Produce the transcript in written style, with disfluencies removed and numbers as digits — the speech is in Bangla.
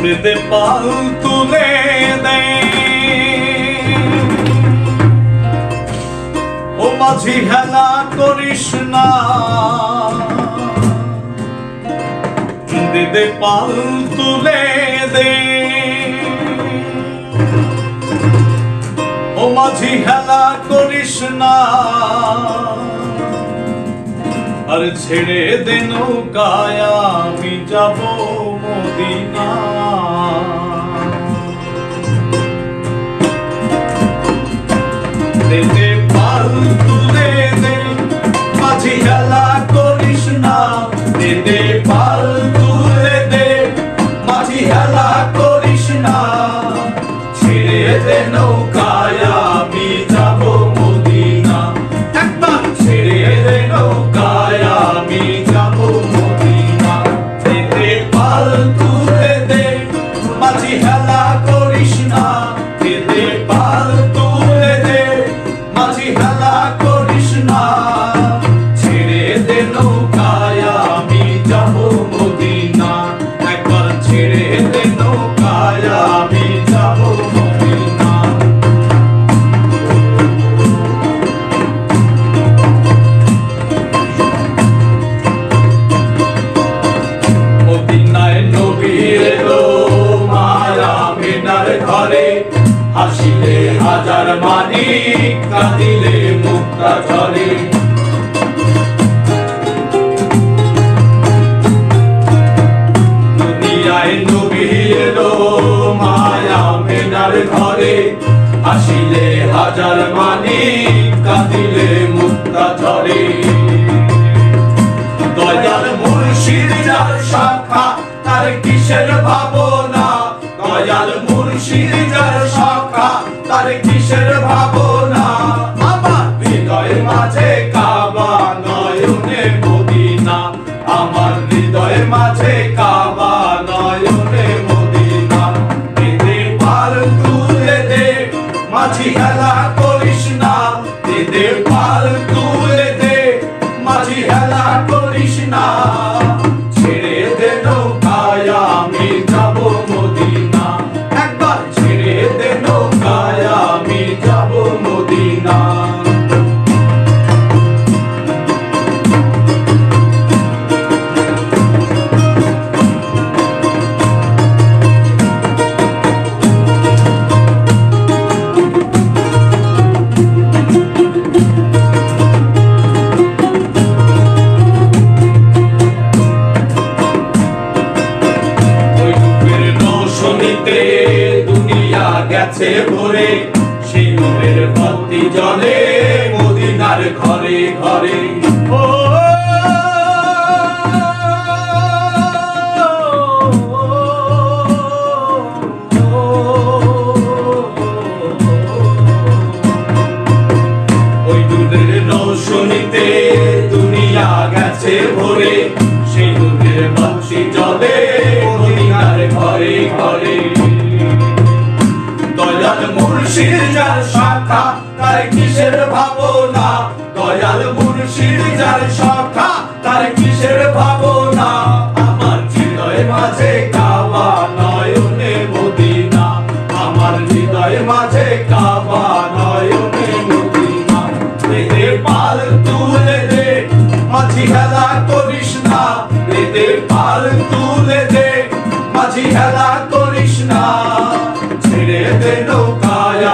দে পাল তুলে দে ও মাঝি হেলা করিস না দে পাল তুলে দে ও মাঝি হেলা করিস না আর ছেড়ে দে নৌকায় আমি যাব মদিনা দে পাল তুলে দে মাঝি হেলা করিস না দে পাল তুলে দে মাঝি হেলা করিস না ছেড়ে দে নৌকায় আমি যাব মদিনা একবার ছেড়ে দে নৌকায় আমি যাব মদিনা দে পাল তুলে দে মাঝি হেলা করিস না দে পাল তুলে দে মাঝি হেলা করিস না ছেড়ে দে নৌকায় আমি যাব মদিনা একবার ছেড়ে দে নৌকায় আমি যাব মদিনা মদিনায় নবী এলো মায়া মিনার ঘরে হাসিলে হাজার মানিক কাঁদিলে মুক্তা ঝরে দুনিয়ায় নবী এলো মায়া মিনার ঘরে হাসিলে হাজার মানিক কাঁদিলে মুক্তা ঝরে দয়াল মুর্শিদ যার শাখা তার কিসের ভাবনা দয়াল মুর্শিদ যার শাখা তার কিসের ভাবনা আমার হৃদয় মাঝে কাবা নয়নে মদিনা আমার হৃদয় মাঝে কাবা নয়নে মদিনা দে পাল তুলে দে মাঝি হেলা করিস না দে পাল তুলে দে মাঝি হেলা করিস না ছেড়ে দে নৌকায় আমি যাব মদিনা একবার ছেড়ে দে নৌকায় আমি যাব মদিনা দুনিয়া গেছে ভরে সেই নূরের বাতি জ্বলে মদিনার ঘরে ঘরে ওই নূরের রোশনীতে দুনিয়া গেছে ভরে সেই নূরের বাতি জ্বলে মদিনার ঘরে ঘরে দয়াল মুর্শিদ যার শাখা তার কিসের ভাবনা দয়াল মুর্শিদ যার শাখা তার কিসের ভাবনা আমার হৃদয় মাঝে কাবা নয়নে মদিনা আমার হৃদয় মাঝে কাবা নয়নে মদিনা দে পাল তুলে দে মাঝি হেলা করিস না দে পাল তুলে দে মাঝি হেলা করিস না ছেড়ে দে নৌকায়